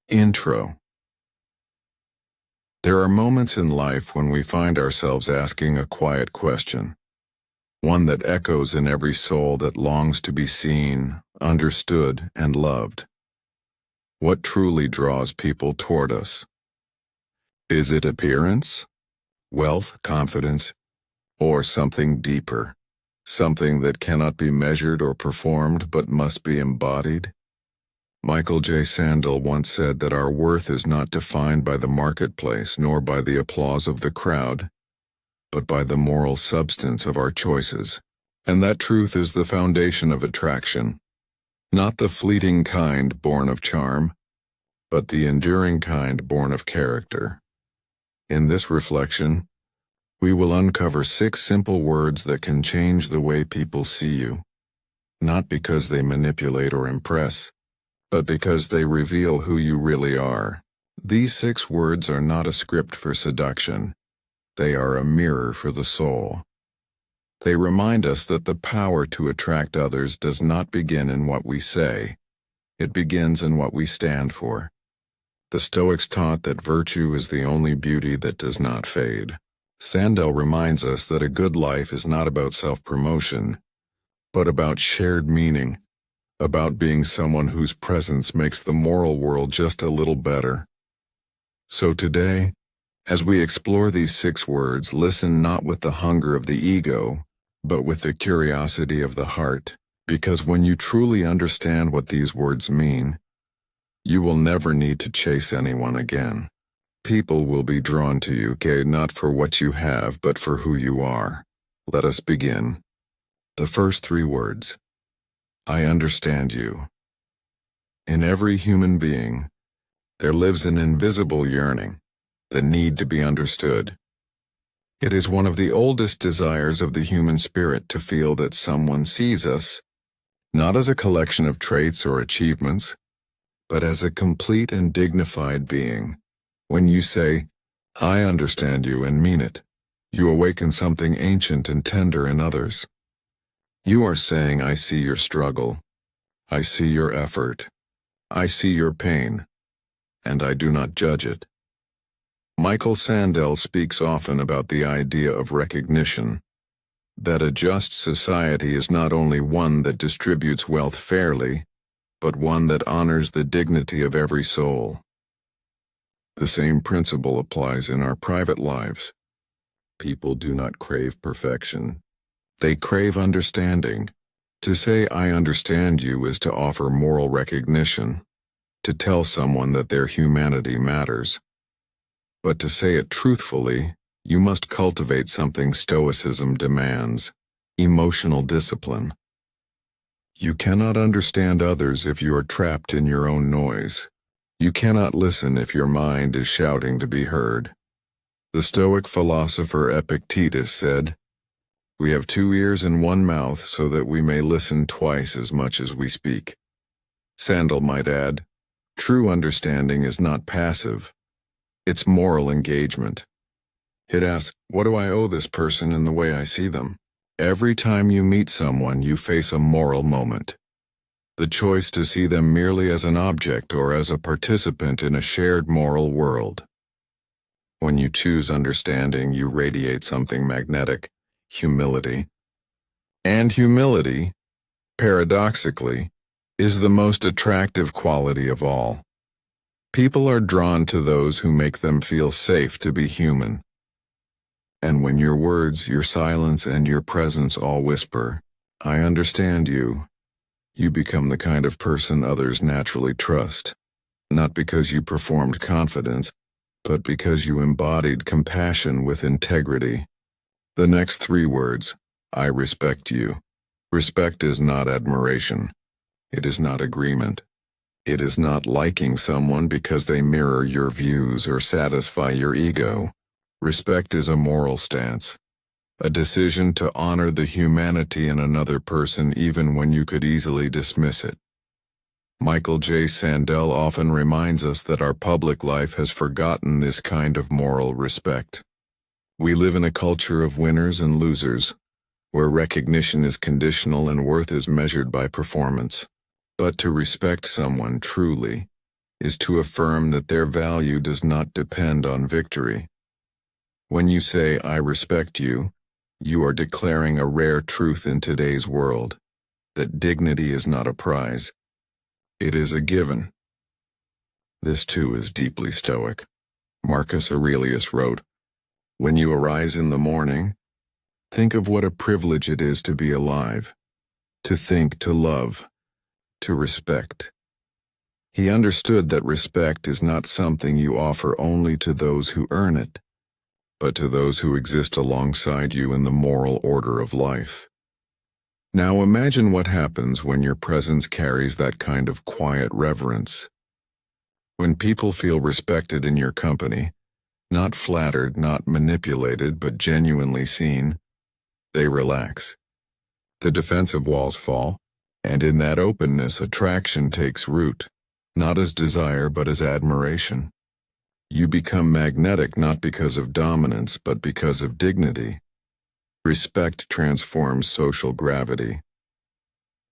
Intro. There are moments in life when we find ourselves asking a quiet question, one that echoes in every soul that longs to be seen, understood, and loved. What truly draws people toward us? Is it appearance, wealth, confidence, or something deeper, something that cannot be measured or performed but must be embodied? J Sandel once said that our worth is not defined by the marketplace nor by the applause of the crowd, but by the moral substance of our choices. And that truth is the foundation of attraction, not the fleeting kind born of charm, but the enduring kind born of character. In this reflection, we will uncover 6 simple words that can change the way people see you, not because they manipulate or impress, but because they reveal who you really are. These 6 words are not a script for seduction. They are a mirror for the soul. They remind us that the power to attract others does not begin in what we say. It begins in what we stand for. The Stoics taught that virtue is the only beauty that does not fade. Sandel reminds us that a good life is not about self-promotion, but about shared meaning, about being someone whose presence makes the moral world just a little better. So today, as we explore these 6 words, listen not with the hunger of the ego, but with the curiosity of the heart, because when you truly understand what these words mean, you will never need to chase anyone again. People will be drawn to you, not for what you have, but for who you are. Let us begin. The first 3 words. I understand you. In every human being, there lives an invisible yearning, the need to be understood. It is one of the oldest desires of the human spirit to feel that someone sees us, not as a collection of traits or achievements, but as a complete and dignified being. When you say, I understand you, and mean it, you awaken something ancient and tender in others. You are saying, I see your struggle, I see your effort, I see your pain, and I do not judge it. J Sandel speaks often about the idea of recognition, that a just society is not only one that distributes wealth fairly, but one that honors the dignity of every soul. The same principle applies in our private lives. People do not crave perfection. They crave understanding. To say I understand you is to offer moral recognition, to tell someone that their humanity matters. But to say it truthfully, you must cultivate something Stoicism demands: emotional discipline. You cannot understand others if you are trapped in your own noise. You cannot listen if your mind is shouting to be heard. The Stoic philosopher Epictetus said, we have 2 ears and 1 mouth so that we may listen twice as much as we speak. Sandel might add, true understanding is not passive. It's moral engagement. It asks, what do I owe this person in the way I see them? Every time you meet someone, you face a moral moment. The choice to see them merely as an object or as a participant in a shared moral world. When you choose understanding, you radiate something magnetic: humility. And humility, paradoxically, is the most attractive quality of all. People are drawn to those who make them feel safe to be human. And when your words, your silence, and your presence all whisper, I understand you, you become the kind of person others naturally trust, not because you performed confidence, but because you embodied compassion with integrity. The next 3 words, I respect you. Respect is not admiration. It is not agreement. It is not liking someone because they mirror your views or satisfy your ego. Respect is a moral stance, a decision to honor the humanity in another person even when you could easily dismiss it. J Sandel often reminds us that our public life has forgotten this kind of moral respect. We live in a culture of winners and losers, where recognition is conditional and worth is measured by performance. But to respect someone truly, is to affirm that their value does not depend on victory. When you say, "I respect you," you are declaring a rare truth in today's world, that dignity is not a prize. It is a given. This too is deeply Stoic. Marcus Aurelius wrote, "When you arise in the morning, think of what a privilege it is to be alive, to think, to love, to respect." He understood that respect is not something you offer only to those who earn it, but to those who exist alongside you in the moral order of life. Now imagine what happens when your presence carries that kind of quiet reverence. When people feel respected in your company, not flattered, not manipulated, but genuinely seen, they relax. The defensive walls fall, and in that openness attraction takes root, not as desire but as admiration. You become magnetic not because of dominance but because of dignity. Respect transforms social gravity.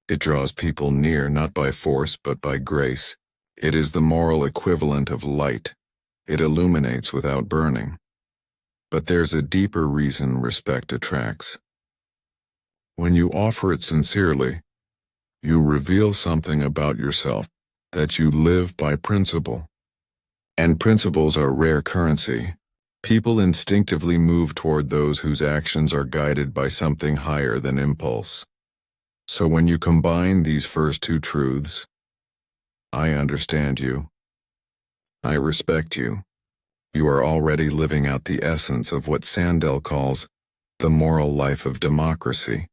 It draws people near not by force but by grace. It is the moral equivalent of light. It illuminates without burning. But there's a deeper reason respect attracts. When you offer it sincerely, you reveal something about yourself, that you live by principle. And principles are rare currency. People instinctively move toward those whose actions are guided by something higher than impulse. So when you combine these first two truths, I understand you, I respect you, you are already living out the essence of what Sandel calls the moral life of democracy.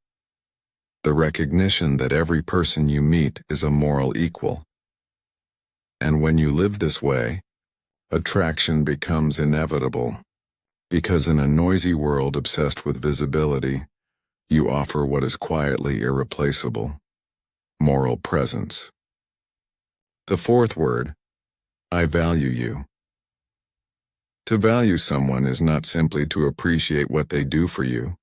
The recognition that every person you meet is a moral equal. And when you live this way, attraction becomes inevitable, because in a noisy world obsessed with visibility, you offer what is quietly irreplaceable: moral presence. The fourth word, I value you. To value someone is not simply to appreciate what they do for you.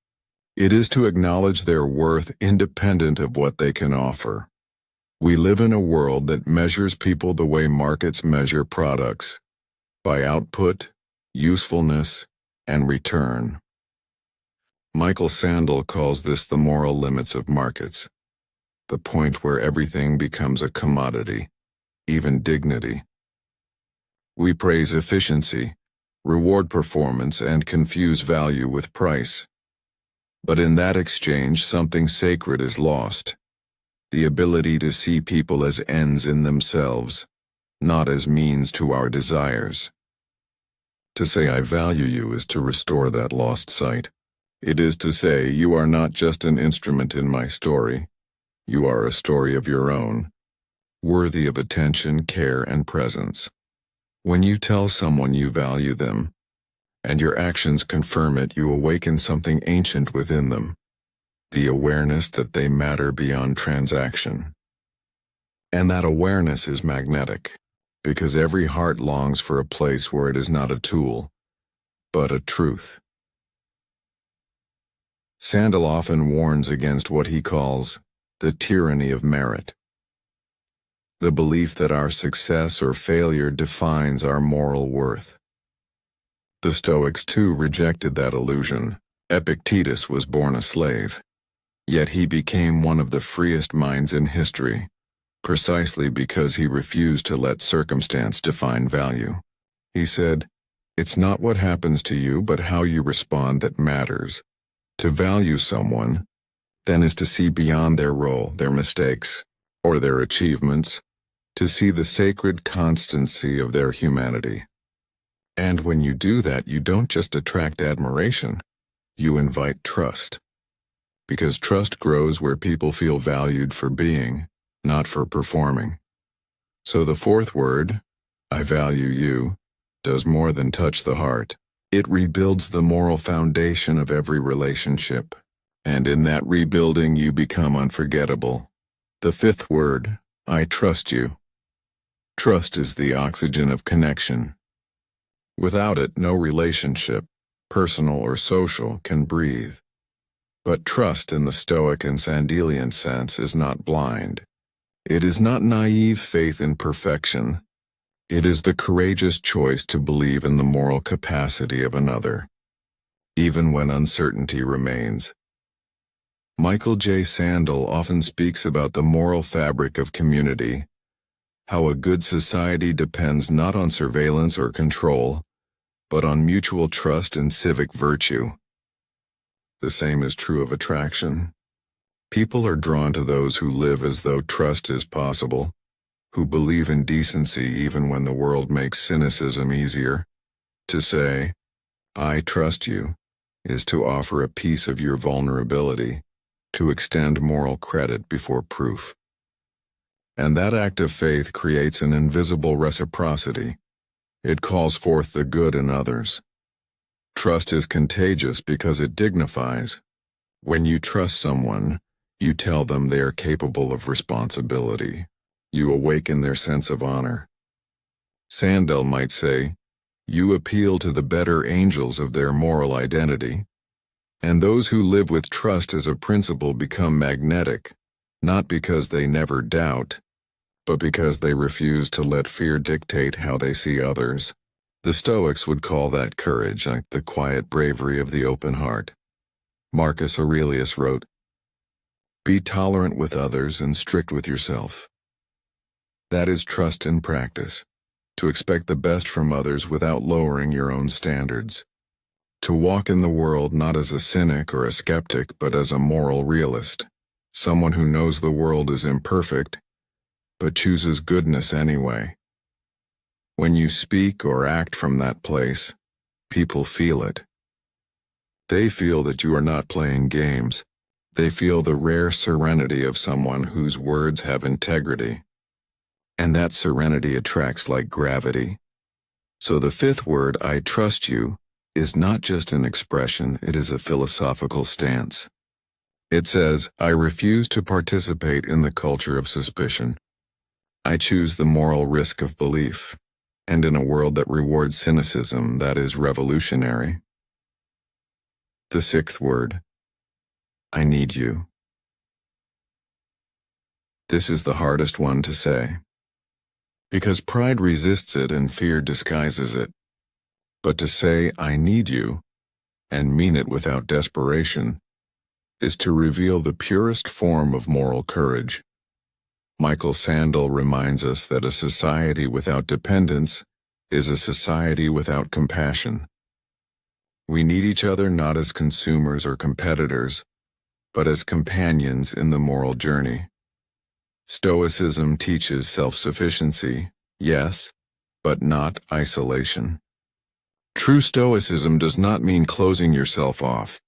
It is to acknowledge their worth independent of what they can offer. We live in a world that measures people the way markets measure products, by output, usefulness, and return. Michael Sandel calls this the moral limits of markets, the point where everything becomes a commodity, even dignity. We praise efficiency, reward performance, and confuse value with price. But in that exchange, something sacred is lost: the ability to see people as ends in themselves, not as means to our desires. To say I value you is to restore that lost sight. It is to say you are not just an instrument in my story, you are a story of your own, worthy of attention, care, and presence. When you tell someone you value them, and your actions confirm it, you awaken something ancient within them, the awareness that they matter beyond transaction. And that awareness is magnetic, because every heart longs for a place where it is not a tool, but a truth. Sandel often warns against what he calls the tyranny of merit, the belief that our success or failure defines our moral worth. The Stoics too rejected that illusion. Epictetus was born a slave, yet he became one of the freest minds in history, precisely because he refused to let circumstance define value. He said, "It's not what happens to you but how you respond that matters." To value someone, then, is to see beyond their role, their mistakes, or their achievements, to see the sacred constancy of their humanity. And when you do that, you don't just attract admiration, you invite trust. Because trust grows where people feel valued for being, not for performing. So the fourth word, I value you, does more than touch the heart. It rebuilds the moral foundation of every relationship. And in that rebuilding you become unforgettable. The fifth word, I trust you. Trust is the oxygen of connection. Without it, no relationship, personal or social, can breathe. But trust in the Stoic and Sandelian sense is not blind. It is not naive faith in perfection. It is the courageous choice to believe in the moral capacity of another, even when uncertainty remains. Michael J. Sandel often speaks about the moral fabric of community, how a good society depends not on surveillance or control, but on mutual trust and civic virtue. The same is true of attraction. People are drawn to those who live as though trust is possible, who believe in decency even when the world makes cynicism easier. To say, "I trust you," is to offer a piece of your vulnerability, to extend moral credit before proof. And that act of faith creates an invisible reciprocity. It calls forth the good in others. Trust is contagious because it dignifies. When you trust someone, you tell them they are capable of responsibility. You awaken their sense of honor. Sandel might say, you appeal to the better angels of their moral identity. And those who live with trust as a principle become magnetic, not because they never doubt, but because they refuse to let fear dictate how they see others. The Stoics would call that courage, like the quiet bravery of the open heart. Marcus Aurelius wrote, "Be tolerant with others and strict with yourself." That is trust in practice, to expect the best from others without lowering your own standards. To walk in the world not as a cynic or a skeptic, but as a moral realist, someone who knows the world is imperfect, but chooses goodness anyway. When you speak or act from that place, people feel it. They feel that you are not playing games. They feel the rare serenity of someone whose words have integrity. And that serenity attracts like gravity. So the fifth word, I trust you, is not just an expression, it is a philosophical stance. It says, I refuse to participate in the culture of suspicion. I choose the moral risk of belief. And in a world that rewards cynicism, that is revolutionary. The sixth word, I need you. This is the hardest one to say, because pride resists it and fear disguises it. But to say, I need you, and mean it without desperation, is to reveal the purest form of moral courage. Michael Sandel reminds us that a society without dependence is a society without compassion. We need each other not as consumers or competitors, but as companions in the moral journey. Stoicism teaches self-sufficiency, yes, but not isolation. True Stoicism does not mean closing yourself off.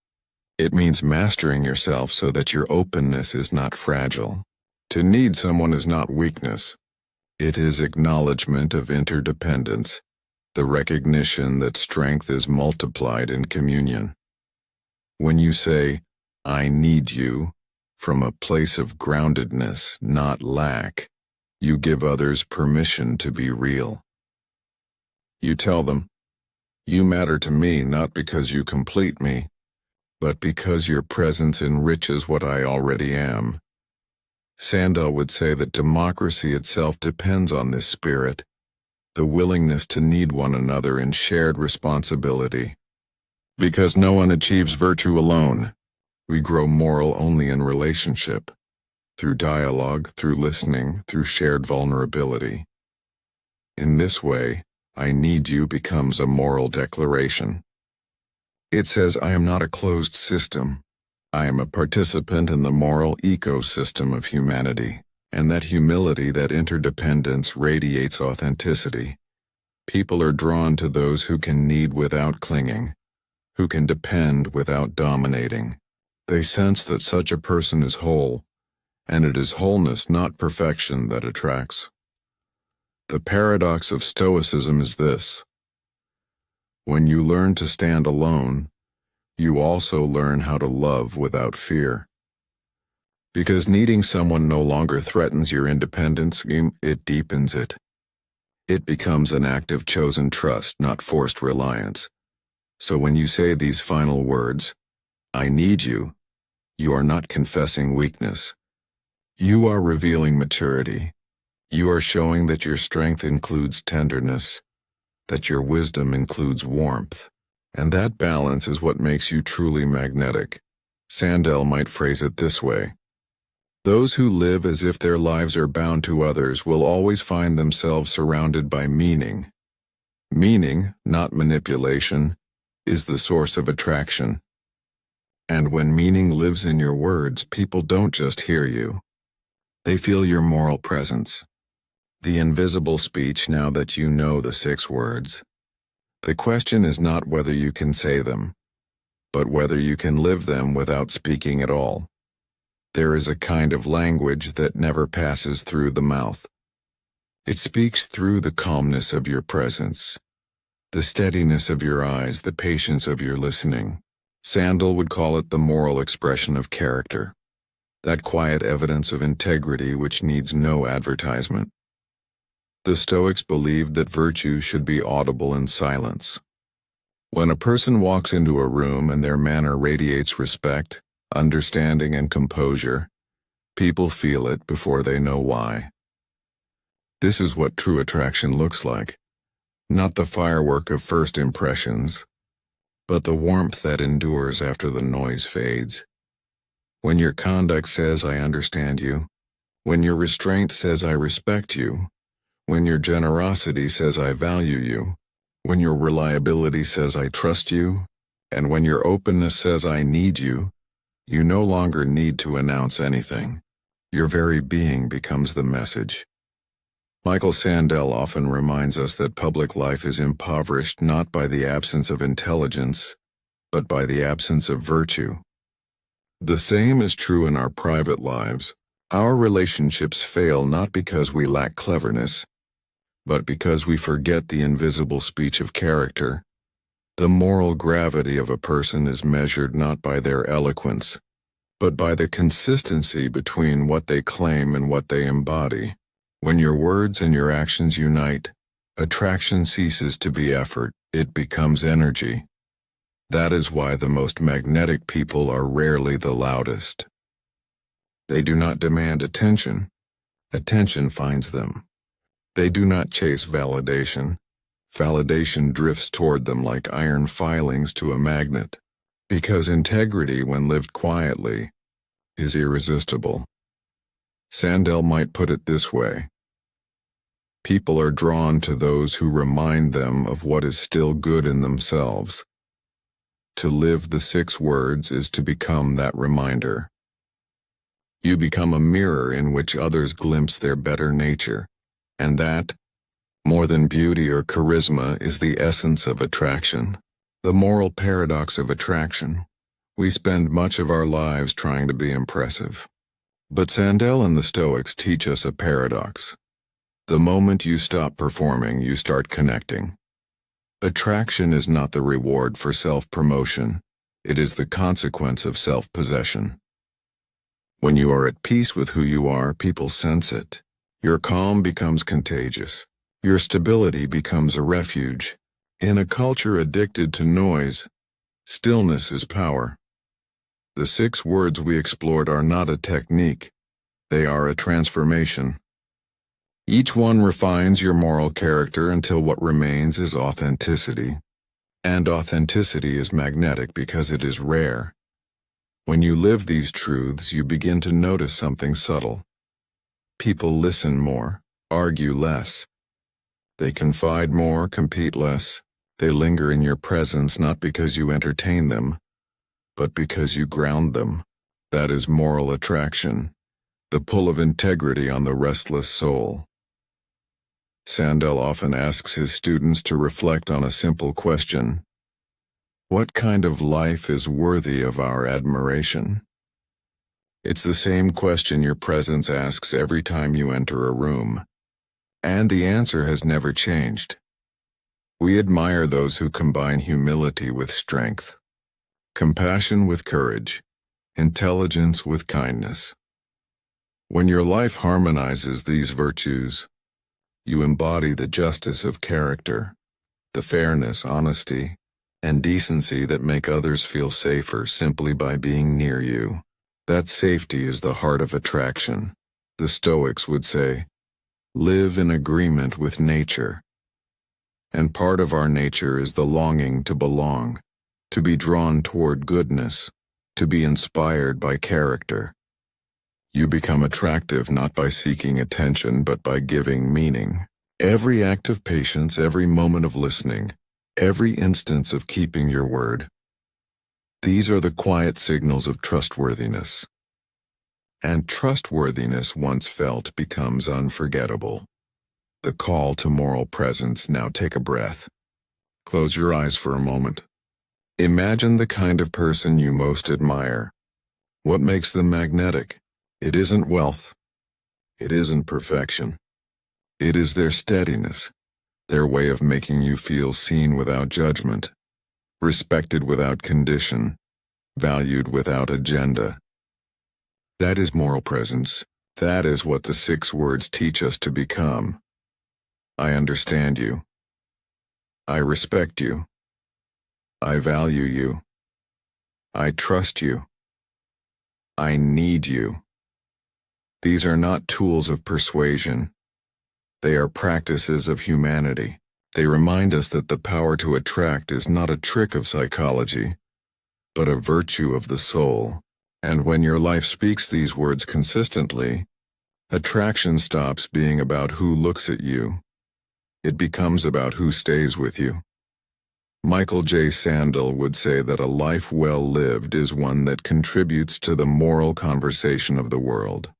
It means mastering yourself so that your openness is not fragile. To need someone is not weakness. It is acknowledgement of interdependence, the recognition that strength is multiplied in communion. When you say, I need you, from a place of groundedness, not lack, you give others permission to be real. You tell them, you matter to me not because you complete me, but because your presence enriches what I already am. Sandel would say that democracy itself depends on this spirit, the willingness to need one another in shared responsibility. Because no one achieves virtue alone. We grow moral only in relationship, through dialogue, through listening, through shared vulnerability. In this way, I need you becomes a moral declaration. It says, I am not a closed system. I am a participant in the moral ecosystem of humanity, and that humility, that interdependence radiates authenticity. People are drawn to those who can need without clinging, who can depend without dominating. They sense that such a person is whole, and it is wholeness, not perfection, that attracts. The paradox of Stoicism is this: when you learn to stand alone, you also learn how to love without fear. Because needing someone no longer threatens your independence, it deepens it. It becomes an act of chosen trust, not forced reliance. So when you say these final words, I need you, you are not confessing weakness. You are revealing maturity. You are showing that your strength includes tenderness, that your wisdom includes warmth, and that balance is what makes you truly magnetic. Sandel might phrase it this way: those who live as if their lives are bound to others will always find themselves surrounded by meaning. Meaning, not manipulation, is the source of attraction. And when meaning lives in your words, people don't just hear you. They feel your moral presence. The invisible speech, now that you know the 6 words. The question is not whether you can say them, but whether you can live them without speaking at all. There is a kind of language that never passes through the mouth. It speaks through the calmness of your presence, the steadiness of your eyes, the patience of your listening. Sandel would call it the moral expression of character, that quiet evidence of integrity which needs no advertisement. The Stoics believed that virtue should be audible in silence. When a person walks into a room and their manner radiates respect, understanding, and composure, people feel it before they know why. This is what true attraction looks like. Not the firework of first impressions, but the warmth that endures after the noise fades. When your conduct says, "I understand you," when your restraint says, "I respect you," when your generosity says, "I value you," when your reliability says, "I trust you," and when your openness says, "I need you," you no longer need to announce anything. Your very being becomes the message. Michael Sandel often reminds us that public life is impoverished not by the absence of intelligence, but by the absence of virtue. The same is true in our private lives. Our relationships fail not because we lack cleverness, but because we forget the invisible speech of character. The moral gravity of a person is measured not by their eloquence, but by the consistency between what they claim and what they embody. When your words and your actions unite, attraction ceases to be effort, it becomes energy. That is why the most magnetic people are rarely the loudest. They do not demand attention. Attention finds them. They do not chase validation. Validation drifts toward them like iron filings to a magnet. Because integrity, when lived quietly, is irresistible. Sandel might put it this way: people are drawn to those who remind them of what is still good in themselves. To live the 6 words is to become that reminder. You become a mirror in which others glimpse their better nature, and that, more than beauty or charisma, is the essence of attraction. The moral paradox of attraction. We spend much of our lives trying to be impressive. But Sandel and the Stoics teach us a paradox. The moment you stop performing, you start connecting. Attraction is not the reward for self-promotion. It is the consequence of self-possession. When you are at peace with who you are, people sense it. Your calm becomes contagious. Your stability becomes a refuge. In a culture addicted to noise, stillness is power. The 6 words we explored are not a technique. They are a transformation. Each one refines your moral character until what remains is authenticity. And authenticity is magnetic because it is rare. When you live these truths, you begin to notice something subtle. People listen more, argue less. They confide more, compete less. They linger in your presence not because you entertain them, but because you ground them. That is moral attraction, the pull of integrity on the restless soul. Sandel often asks his students to reflect on a simple question: what kind of life is worthy of our admiration? It's the same question your presence asks every time you enter a room. And the answer has never changed. We admire those who combine humility with strength, compassion with courage, intelligence with kindness. When your life harmonizes these virtues, you embody the justice of character, the fairness, honesty, and decency that make others feel safer simply by being near you. That safety is the heart of attraction. The Stoics would say, live in agreement with nature. And part of our nature is the longing to belong, to be drawn toward goodness, to be inspired by character. You become attractive not by seeking attention but by giving meaning. Every act of patience, every moment of listening, every instance of keeping your word. These are the quiet signals of trustworthiness. And trustworthiness once felt becomes unforgettable. The call to moral presence. Now take a breath. Close your eyes for a moment. Imagine the kind of person you most admire. What makes them magnetic? It isn't wealth. It isn't perfection. It is their steadiness, their way of making you feel seen without judgment, respected without condition, valued without agenda. That is moral presence. That is what the 6 words teach us to become. I understand you. I respect you. I value you. I trust you. I need you. These are not tools of persuasion. They are practices of humanity. They remind us that the power to attract is not a trick of psychology, but a virtue of the soul. And when your life speaks these words consistently, attraction stops being about who looks at you. It becomes about who stays with you. Michael J. Sandel would say that a life well lived is one that contributes to the moral conversation of the world.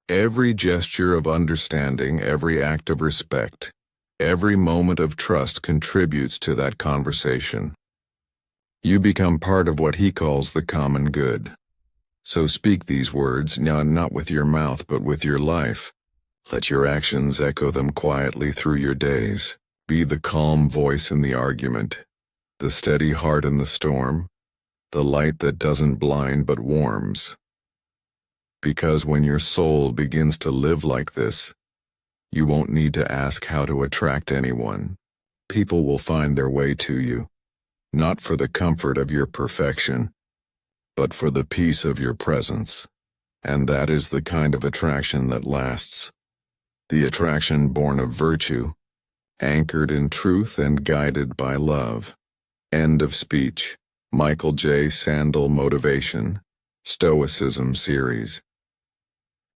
Every gesture of understanding, every act of respect, every moment of trust contributes to that conversation. You become part of what he calls the common good. So speak these words, now not with your mouth but with your life. Let your actions echo them quietly through your days. Be the calm voice in the argument, the steady heart in the storm, the light that doesn't blind but warms. Because when your soul begins to live like this, you won't need to ask how to attract anyone. People will find their way to you, not for the comfort of your perfection, but for the peace of your presence. And that is the kind of attraction that lasts. The attraction born of virtue, anchored in truth and guided by love. End of speech. Michael J. Sandel Motivation, Stoicism Series.